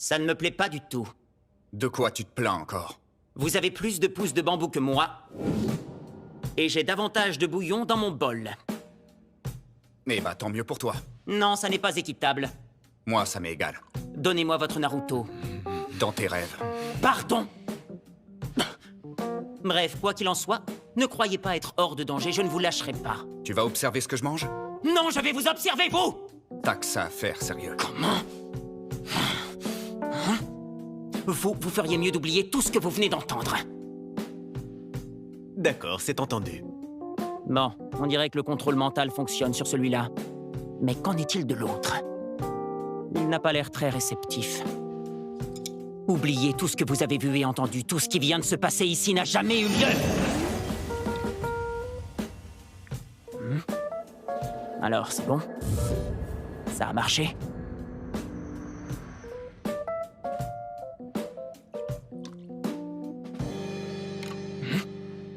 Ça ne me plaît pas du tout. De quoi tu te plains encore? Vous avez plus de pousses de bambou que moi. Et j'ai davantage de bouillon dans mon bol. Eh bah, tant mieux pour toi. Non, ça n'est pas équitable. Moi, ça m'est égal. Donnez-moi votre Naruto. Dans tes rêves. Pardon! Bref, quoi qu'il en soit, ne croyez pas être hors de danger, je ne vous lâcherai pas. Tu vas observer ce que je mange? Non, je vais vous observer, vous! T'as que ça à faire, sérieux. Comment? Vous feriez mieux d'oublier tout ce que vous venez d'entendre. D'accord, c'est entendu. Bon, on dirait que le contrôle mental fonctionne sur celui-là. Mais qu'en est-il de l'autre? Il n'a pas l'air très réceptif. Oubliez tout ce que vous avez vu et entendu. Tout ce qui vient de se passer ici n'a jamais eu lieu. Alors, c'est bon? Ça a marché?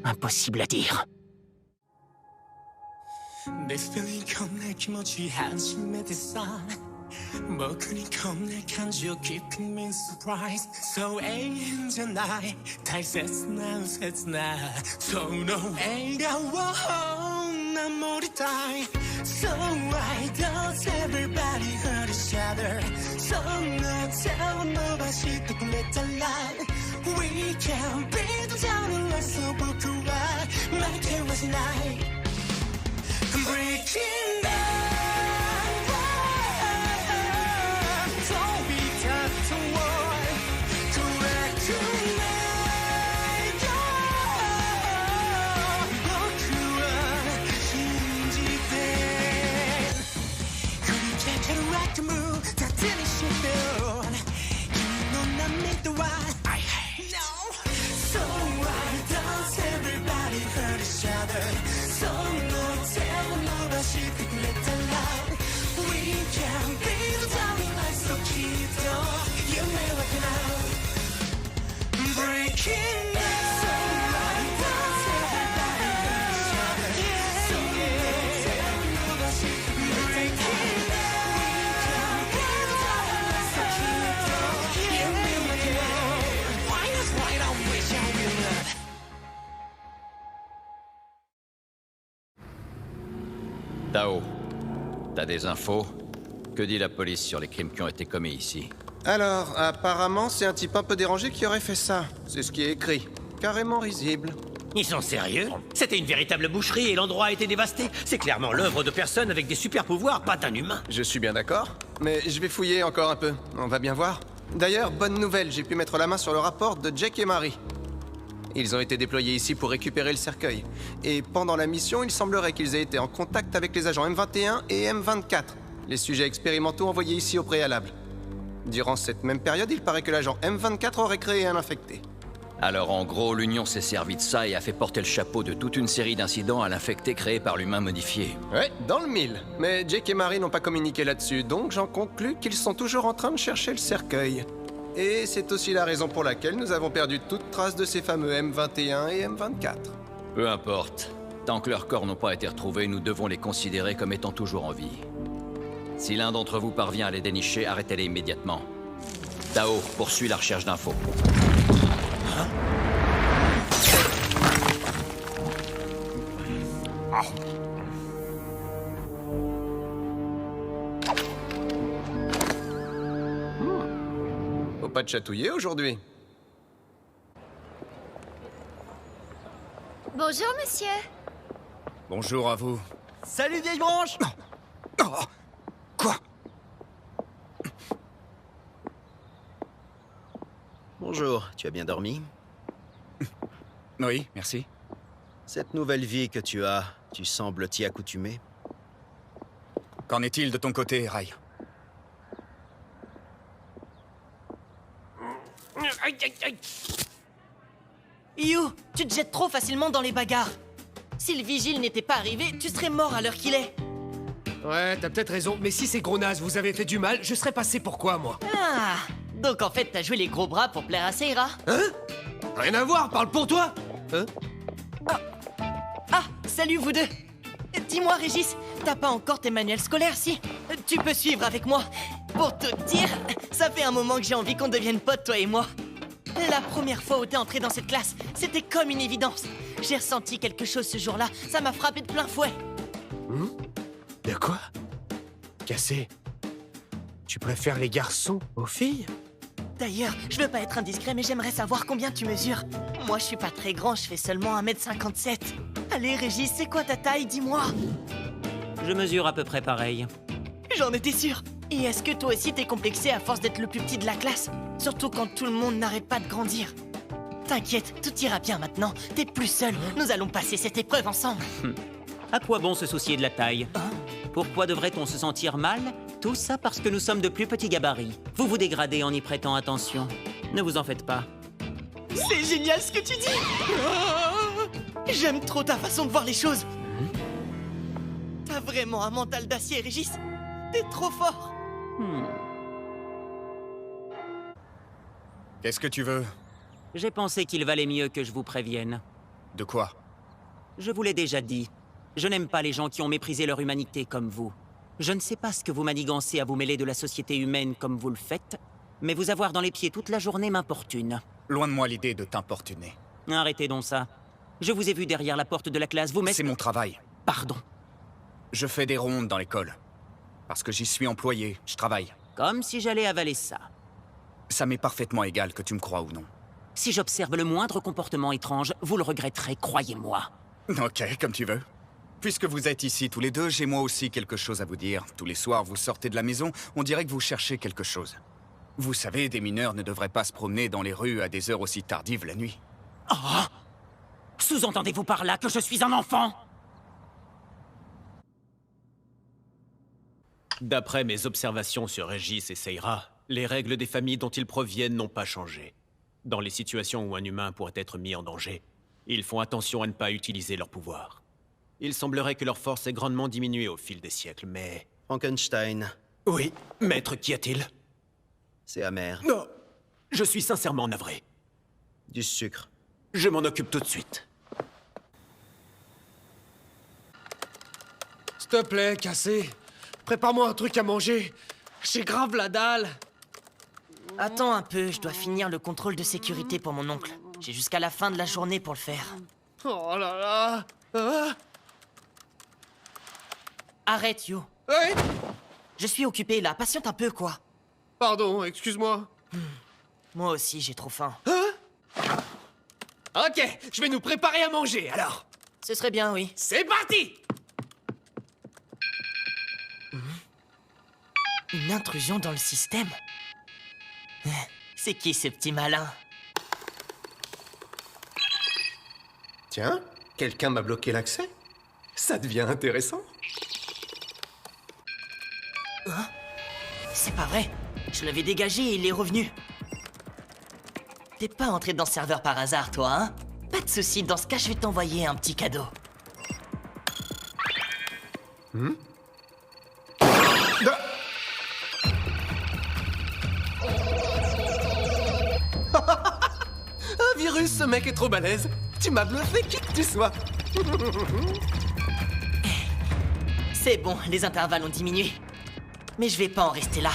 Impossible à dire. 別にこんな気持ち初めてさ僕にこんな感じを Keep me surprised So 永遠じゃない大切な切なその笑顔を守りたい So why does everybody hurt each other そんな手を伸ばしてくれたら We can be together そう僕は負けはしない Breaking down Don't be tough to war Correct tonight僕は信じて振りかける Rock move 縦にしよう君の涙は I hate No So why does everybody hurt each other その手を伸ばしてくれたら We can be the darling lights ときっと夢は叶う Breaking down So why does everybody hurt each other その手を伸ばしてくれたら Breaking down We can be the darling lights ときっと夢は叶う Why not right on wish I will love Tao, t'as des infos? Que dit la police sur les crimes qui ont été commis ici? Alors, apparemment, c'est un type un peu dérangé qui aurait fait ça. C'est ce qui est écrit. Carrément risible. Ils sont sérieux? C'était une véritable boucherie et l'endroit a été dévasté. C'est clairement l'œuvre de personnes avec des super pouvoirs, pas d'un humain. Je suis bien d'accord. Mais je vais fouiller encore un peu. On va bien voir. D'ailleurs, bonne nouvelle, j'ai pu mettre la main sur le rapport de Jake et Marie. Ils ont été déployés ici pour récupérer le cercueil. Et pendant la mission, il semblerait qu'ils aient été en contact avec les agents M21 et M24, les sujets expérimentaux envoyés ici au préalable. Durant cette même période, il paraît que l'agent M24 aurait créé un infecté. Alors en gros, l'Union s'est servi de ça et a fait porter le chapeau de toute une série d'incidents à l'infecté créé par l'humain modifié. Ouais, dans le mille. Mais Jake et Marie n'ont pas communiqué là-dessus, donc j'en conclus qu'ils sont toujours en train de chercher le cercueil. Et c'est aussi la raison pour laquelle nous avons perdu toute trace de ces fameux M21 et M24. Peu importe. Tant que leurs corps n'ont pas été retrouvés, nous devons les considérer comme étant toujours en vie. Si l'un d'entre vous parvient à les dénicher, arrêtez-les immédiatement. Tao, poursuis la recherche d'infos. Faut pas te chatouiller aujourd'hui. Bonjour, monsieur. Bonjour à vous. Salut vieille branche! Oh, quoi? Bonjour, tu as bien dormi? Oui, merci. Cette nouvelle vie que tu as, tu sembles t'y accoutumer? Qu'en est-il de ton côté, Rai? You, tu te jettes trop facilement dans les bagarres. Si le vigile n'était pas arrivé, tu serais mort à l'heure qu'il est. Ouais, t'as peut-être raison, mais si ces gros nazes vous avaient fait du mal, je serais passé pour quoi, moi? Ah, donc en fait, t'as joué les gros bras pour plaire à Seira. Hein? Rien à voir, parle pour toi! Hein? Ah, salut vous deux. Dis-moi, Régis, t'as pas encore tes manuels scolaires, si? Tu peux suivre avec moi. Pour tout dire, Ça fait un moment que j'ai envie qu'on devienne potes, toi et moi. La première fois où t'es entré dans cette classe, c'était comme une évidence. J'ai ressenti quelque chose ce jour-là, ça m'a frappé de plein fouet. De quoi? Cassé. Tu préfères les garçons aux filles? D'ailleurs, je veux pas être indiscret, mais j'aimerais savoir combien tu mesures. Moi, je suis pas très grand, je fais seulement 1m57. Allez, Régis, c'est quoi ta taille, dis-moi? Je mesure à peu près pareil. J'en étais sûr. Et est-ce que toi aussi t'es complexé à force d'être le plus petit de la classe? Surtout quand tout le monde n'arrête pas de grandir. T'inquiète, tout ira bien maintenant. T'es plus seul. Nous allons passer cette épreuve ensemble. À quoi bon se soucier de la taille? Pourquoi devrait-on se sentir mal? Tout ça parce que nous sommes de plus petits gabarits. Vous vous dégradez en y prêtant attention. Ne vous en faites pas. C'est génial ce que tu dis. J'aime trop ta façon de voir les choses. T'as vraiment un mental d'acier, Régis. T'es trop fort. Qu'est-ce que tu veux? J'ai pensé qu'il valait mieux que je vous prévienne. De quoi? Je vous l'ai déjà dit. Je n'aime pas les gens qui ont méprisé leur humanité comme vous. Je ne sais pas ce que vous manigancez à vous mêler de la société humaine comme vous le faites, mais vous avoir dans les pieds toute la journée m'importune. Loin de moi l'idée de t'importuner. Arrêtez donc ça. Je vous ai vu derrière la porte de la classe, vous mettez... C'est mon travail. Pardon. Je fais des rondes dans l'école. Parce que j'y suis employé, je travaille. Comme si j'allais avaler ça. Ça m'est parfaitement égal que tu me crois ou non. Si j'observe le moindre comportement étrange, vous le regretterez, croyez-moi. Ok, comme tu veux. Puisque vous êtes ici tous les deux, j'ai moi aussi quelque chose à vous dire. Tous les soirs, vous sortez de la maison, on dirait que vous cherchez quelque chose. Vous savez, des mineurs ne devraient pas se promener dans les rues à des heures aussi tardives la nuit. Oh! Sous-entendez-vous par là que je suis un enfant? D'après mes observations sur Régis et Seira, les règles des familles dont ils proviennent n'ont pas changé. Dans les situations où un humain pourrait être mis en danger, ils font attention à ne pas utiliser leur pouvoir. Il semblerait que leur force ait grandement diminué au fil des siècles, mais... Frankenstein, Oui, maître, qu'y a-t-il? c'est amer. Non, je suis sincèrement navré. Du sucre. Je m'en occupe tout de suite. S'il te plaît, Cassé. Prépare-moi un truc à manger. J'ai grave la dalle. Attends un peu, je dois finir le contrôle de sécurité pour mon oncle. J'ai jusqu'à la fin de la journée pour le faire. Oh là là. Ah. Arrête, Yo. Ouais. Je suis occupé là, patiente un peu, quoi. Pardon, excuse-moi. Moi aussi, j'ai trop faim. Ok, je vais nous préparer à manger, alors. Ce serait bien, oui. C'est parti. Une intrusion dans le système? C'est qui ce petit malin? Tiens, quelqu'un m'a bloqué l'accès? Ça devient intéressant. C'est pas vrai. Je l'avais dégagé et il est revenu. T'es pas entré dans ce serveur par hasard, toi, hein? Pas de soucis, dans ce cas, je vais t'envoyer un petit cadeau. Un virus, ce mec est trop balèze. Tu m'as bluffé, qui que tu sois. C'est bon, les intervalles ont diminué. Mais je vais pas en rester là.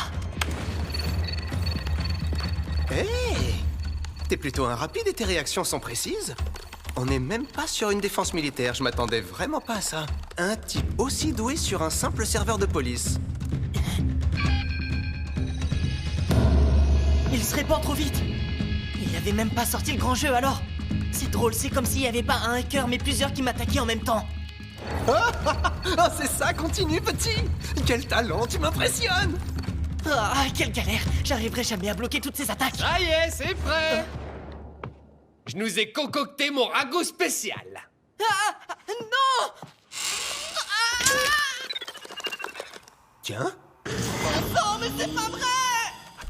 Hé, t'es plutôt un rapide et tes réactions sont précises. On n'est même pas sur une défense militaire, je m'attendais vraiment pas à ça. Un type aussi doué sur un simple serveur de police. Il se répand trop vite. Il avait même pas sorti le grand jeu alors. C'est drôle, c'est comme s'il y avait pas un hacker mais plusieurs qui m'attaquaient en même temps. Oh, c'est ça, continue, petit. Quel talent, tu m'impressionnes. Ah, quelle galère. J'arriverai jamais à bloquer toutes ces attaques. Ça y est, c'est prêt. Je nous ai concocté mon ragoût spécial. Non. Tiens, Non, mais c'est pas vrai.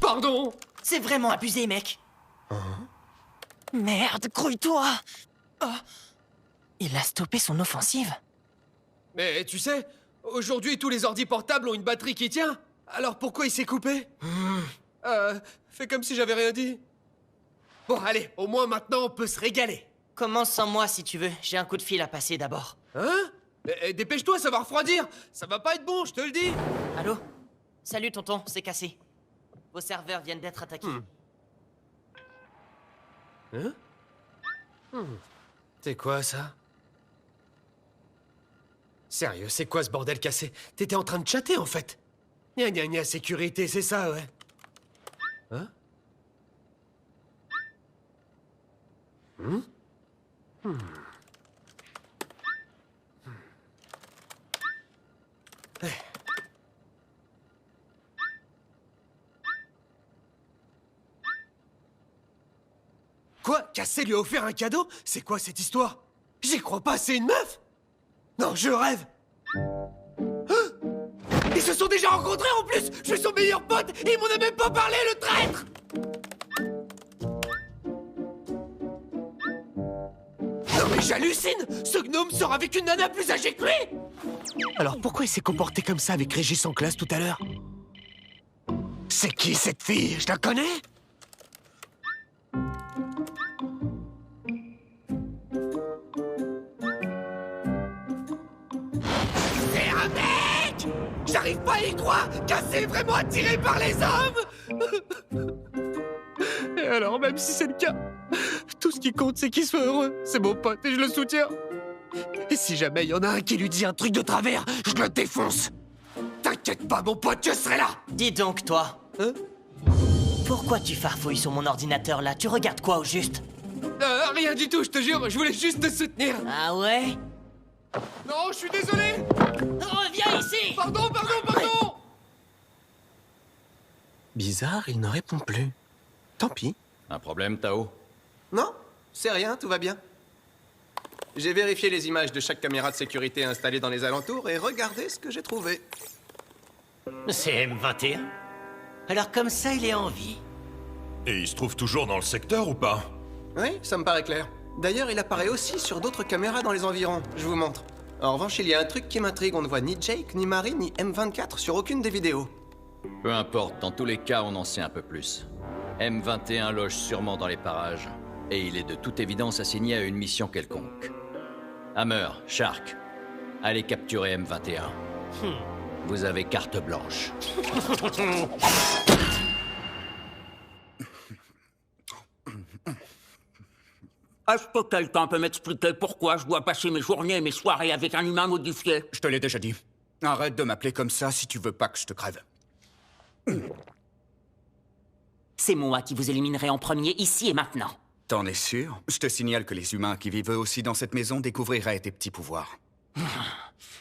Pardon. C'est vraiment abusé, mec. Merde, grouille-toi. Oh. Il a stoppé son offensive. Mais tu sais, aujourd'hui tous les ordi portables ont une batterie qui tient. Alors pourquoi il s'est coupé? Fais comme si j'avais rien dit. Bon, allez, au moins maintenant on peut se régaler. Commence sans moi si tu veux. J'ai un coup de fil à passer d'abord. Hein? Dépêche-toi, ça va refroidir. Ça va pas être bon, je te le dis. Allô? Salut tonton, c'est cassé. Vos serveurs viennent d'être attaqués. Hein? C'est quoi, ça? Sérieux, c'est quoi ce bordel cassé? T'étais en train de chatter, en fait. Gna gna gna, sécurité, c'est ça, ouais. Hein? Quoi? Cassé lui a offert un cadeau? C'est quoi cette histoire? J'y crois pas, c'est une meuf? Non, je rêve! Hein? Ils se sont déjà rencontrés en plus! Je suis son meilleur pote et il m'en a même pas parlé, le traître! Non mais j'hallucine! Ce gnome sort avec une nana plus âgée que lui! Alors pourquoi il s'est comporté comme ça avec Régis en classe tout à l'heure? C'est qui cette fille? Je la connais? C'est un mec! J'arrive pas à y croire! Cassé est vraiment attiré par les hommes! Et alors, même si c'est le cas, tout ce qui compte, c'est qu'il soit heureux. C'est mon pote et je le soutiens. Et si jamais il y en a un qui lui dit un truc de travers, je le défonce. T'inquiète pas, mon pote, je serai là. Dis donc, toi. Hein? Pourquoi tu farfouilles sur mon ordinateur, là? Tu regardes quoi, au juste? Rien du tout, je te jure, je voulais juste te soutenir. Ah ouais? Non, je suis désolé. Reviens ici! Pardon! Bizarre, il ne répond plus. Tant pis. Un problème, Tao? Non, c'est rien, tout va bien. J'ai vérifié les images de chaque caméra de sécurité installée dans les alentours et regardez ce que j'ai trouvé. C'est M21. Alors comme ça, il est en vie. Et il se trouve toujours dans le secteur ou pas? Oui, ça me paraît clair. D'ailleurs, il apparaît aussi sur d'autres caméras dans les environs. Je vous montre. En revanche, il y a un truc qui m'intrigue. On ne voit ni Jake, ni Marie, ni M24 sur aucune des vidéos. Peu importe, dans tous les cas, on en sait un peu plus. M21 loge sûrement dans les parages, et il est de toute évidence assigné à une mission quelconque. Hammer, Shark, allez capturer M21. Vous avez carte blanche. Est-ce que quelqu'un peut m'expliquer pourquoi je dois passer mes journées et mes soirées avec un humain modifié? Je te l'ai déjà dit. Arrête de m'appeler comme ça si tu veux pas que je te crève. C'est moi qui vous éliminerai en premier, ici et maintenant. T'en es sûr? Je te signale que les humains qui vivent eux aussi dans cette maison découvriraient tes petits pouvoirs.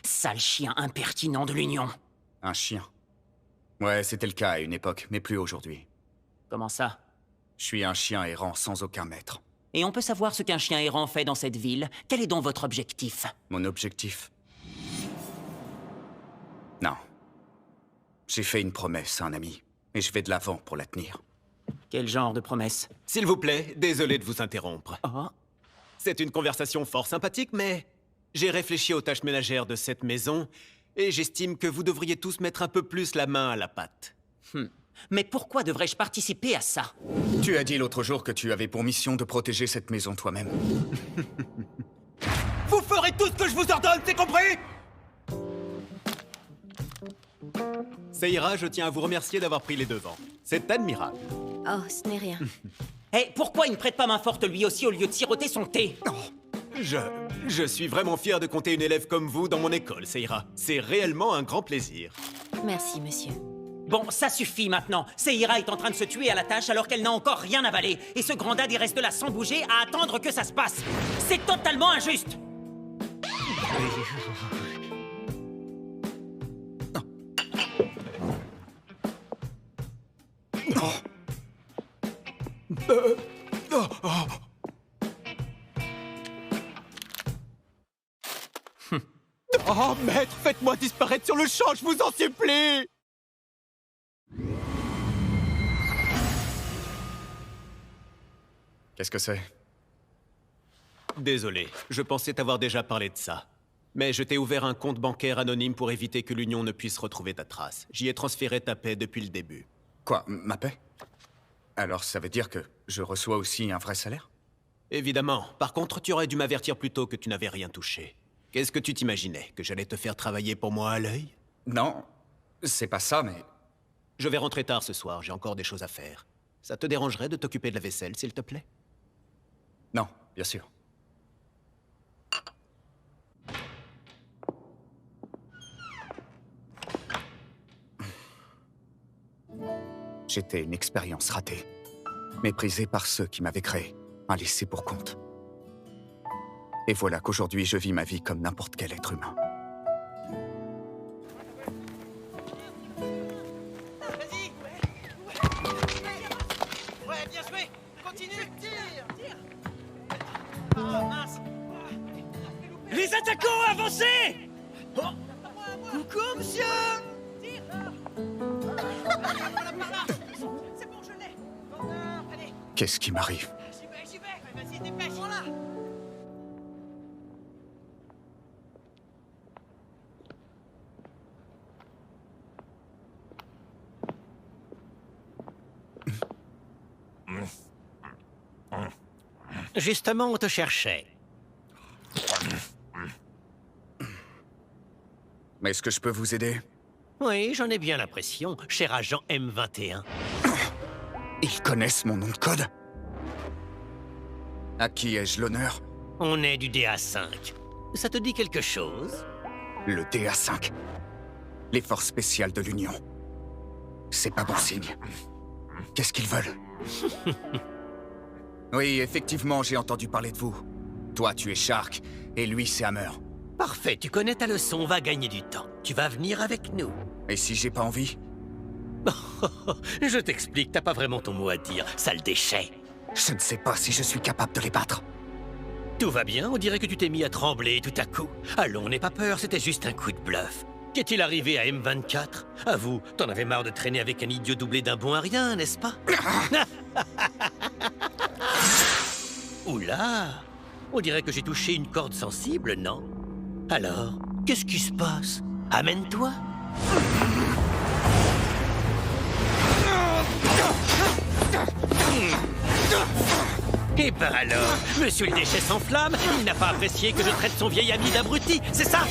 Sale chien impertinent de l'Union. Un chien. Ouais, c'était le cas à une époque, mais plus aujourd'hui. Comment ça? Je suis un chien errant sans aucun maître. Et on peut savoir ce qu'un chien errant fait dans cette ville? Quel est donc votre objectif? Mon objectif? Non. J'ai fait une promesse à un ami, et je vais de l'avant pour la tenir. Quel genre de promesse? S'il vous plaît, désolé de vous interrompre. Oh. C'est une conversation fort sympathique, mais j'ai réfléchi aux tâches ménagères de cette maison et j'estime que vous devriez tous mettre un peu plus la main à la pâte. Mais pourquoi devrais-je participer à ça? Tu as dit l'autre jour que tu avais pour mission de protéger cette maison toi-même. Vous ferez tout ce que je vous ordonne, c'est compris? Seira, je tiens à vous remercier d'avoir pris les devants. C'est admirable. Oh, ce n'est rien. Hé, pourquoi il ne prête pas main forte lui aussi au lieu de siroter son thé? Je suis vraiment fier de compter une élève comme vous dans mon école, Seira. C'est réellement un grand plaisir. Merci, monsieur. Bon, ça suffit maintenant. Seira est en train de se tuer à la tâche alors qu'elle n'a encore rien avalé. Et ce grand dad, il reste là sans bouger à attendre que ça se passe. C'est totalement injuste. Oh, maître, faites-moi disparaître sur le champ, je vous en supplie! Qu'est-ce que c'est? Désolé, je pensais t'avoir déjà parlé de ça. Mais je t'ai ouvert un compte bancaire anonyme pour éviter que l'Union ne puisse retrouver ta trace. J'y ai transféré ta paix depuis le début. Quoi, ma paix? Alors ça veut dire que je reçois aussi un vrai salaire? Évidemment. Par contre, tu aurais dû m'avertir plus tôt que tu n'avais rien touché. Qu'est-ce que tu t'imaginais? Que j'allais te faire travailler pour moi à l'œil? Non, c'est pas ça, mais... Je vais rentrer tard ce soir, j'ai encore des choses à faire. Ça te dérangerait de t'occuper de la vaisselle, s'il te plaît? Non, bien sûr. J'étais une expérience ratée. Méprisé par ceux qui m'avaient créé. Un laissé pour compte. Et voilà qu'aujourd'hui, je vis ma vie comme n'importe quel être humain. Vas-y. Ouais, bien joué. Continue. Tire. Oh, mince. Les attaquants, avancez! Coucou, monsieur. C'est bon, je l'ai. Allez. Qu'est-ce qui m'arrive? J'y vais. Vas-y, dépêche. Voilà. Justement, on te cherchait. Mais est-ce que je peux vous aider? Oui, j'en ai bien l'impression, cher agent M21. Ils connaissent mon nom de code? À qui ai-je l'honneur? On est du DA5. Ça te dit quelque chose? Le DA5. Les forces spéciales de l'Union. C'est pas bon signe. Qu'est-ce qu'ils veulent? Oui, effectivement, j'ai entendu parler de vous. Toi, tu es Shark, et lui, c'est Hammer. Parfait, tu connais ta leçon, on va gagner du temps. Tu vas venir avec nous. Et si j'ai pas envie? Je t'explique, t'as pas vraiment ton mot à dire, sale déchet. Je ne sais pas si je suis capable de les battre. Tout va bien, on dirait que tu t'es mis à trembler tout à coup. Allons, n'aie pas peur, c'était juste un coup de bluff. Qu'est-il arrivé à M24? Avoue, t'en avais marre de traîner avec un idiot doublé d'un bon à rien, n'est-ce pas? Oula! On dirait que j'ai touché une corde sensible, non? Alors, qu'est-ce qui se passe? Amène-toi! Et ben alors, monsieur le déchet s'enflamme, il n'a pas apprécié que je traite son vieil ami d'abruti, c'est ça?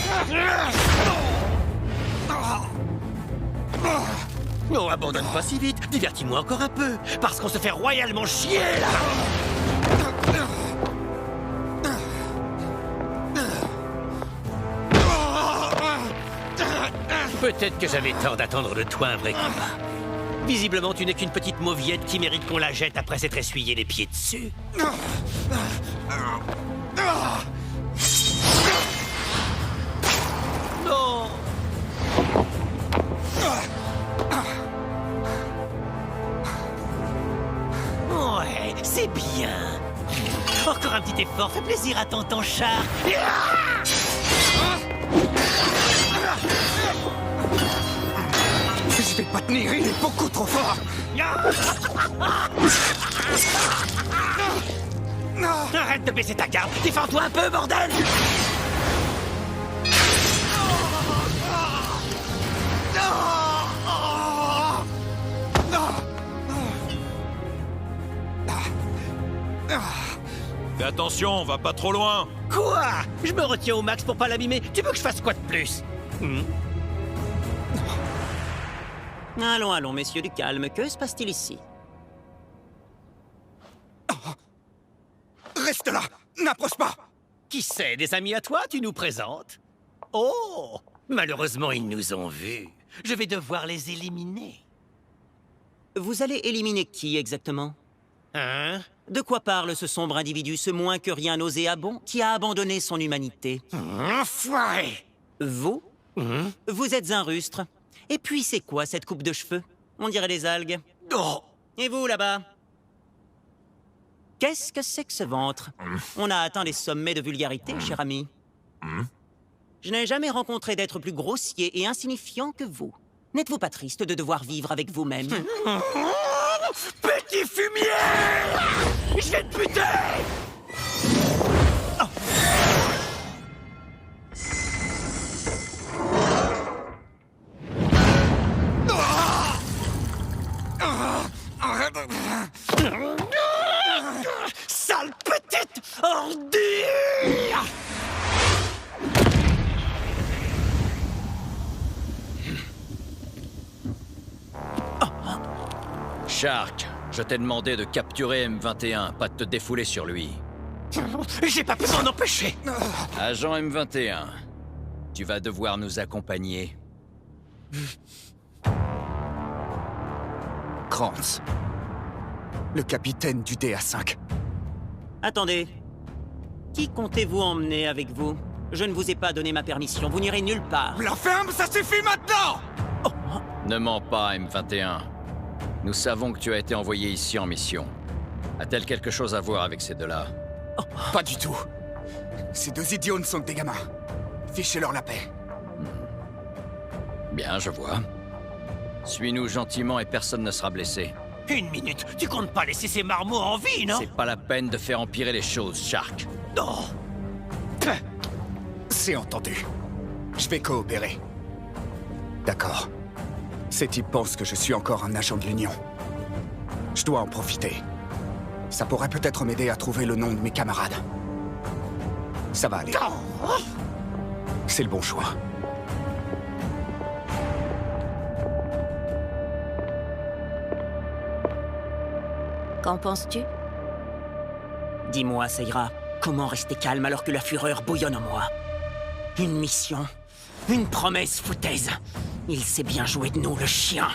Non, abandonne pas si vite, divertis-moi encore un peu, parce qu'on se fait royalement chier, là! Peut-être que j'avais tort d'attendre de toi un vrai combat. Visiblement, tu n'es qu'une petite mauviette qui mérite qu'on la jette après s'être essuyé les pieds dessus. Non! Ouais, c'est bien. Encore un petit effort, fais plaisir à tonton Char. Je vais pas tenir, il est beaucoup trop fort. Arrête de baisser ta garde, défends-toi un peu, bordel! Fais attention, on va pas trop loin. Quoi? Je me retiens au max pour pas l'abîmer. Tu veux que je fasse quoi de plus? Allons, messieurs, du calme. Que se passe-t-il ici? Reste là! N'approche pas! Qui sait, des amis à toi, tu nous présentes? Oh! Malheureusement, ils nous ont vus. Je vais devoir les éliminer. Vous allez éliminer qui, exactement? Hein? De quoi parle ce sombre individu, ce moins que rien nauséabond, qui a abandonné son humanité? Enfoiré! Vous? Vous êtes un rustre. Et puis, c'est quoi, cette coupe de cheveux? On dirait des algues. Oh! Et vous, là-bas? Qu'est-ce que c'est que ce ventre? On a atteint les sommets de vulgarité, cher ami. Je n'ai jamais rencontré d'être plus grossier et insignifiant que vous. N'êtes-vous pas triste de devoir vivre avec vous-même? Petit fumier! Je vais te buter! Sale petite ordure! Shark, je t'ai demandé de capturer M21, pas de te défouler sur lui. J'ai pas pu m'en empêcher. Agent M21, tu vas devoir nous accompagner. Krantz. Le capitaine du DA5. Attendez. Qui comptez-vous emmener avec vous? Je ne vous ai pas donné ma permission, vous n'irez nulle part. La ferme, ça suffit maintenant! Ne mens pas, M21. Nous savons que tu as été envoyé ici en mission. A-t-elle quelque chose à voir avec ces deux-là? Pas du tout. Ces deux idiots ne sont que des gamins. Fichez-leur la paix. Bien, je vois. Suis-nous gentiment et personne ne sera blessé. Une minute, tu comptes pas laisser ces marmots en vie, non? C'est pas la peine de faire empirer les choses, Shark. Non. C'est entendu. Je vais coopérer. D'accord. Ces types pensent que je suis encore un agent de l'Union. Je dois en profiter. Ça pourrait peut-être m'aider à trouver le nom de mes camarades. Ça va aller. C'est le bon choix. Qu'en penses-tu? Dis-moi, Seira, comment rester calme alors que la fureur bouillonne en moi? Une mission, une promesse foutaise. Il sait bien jouer de nous, le chien.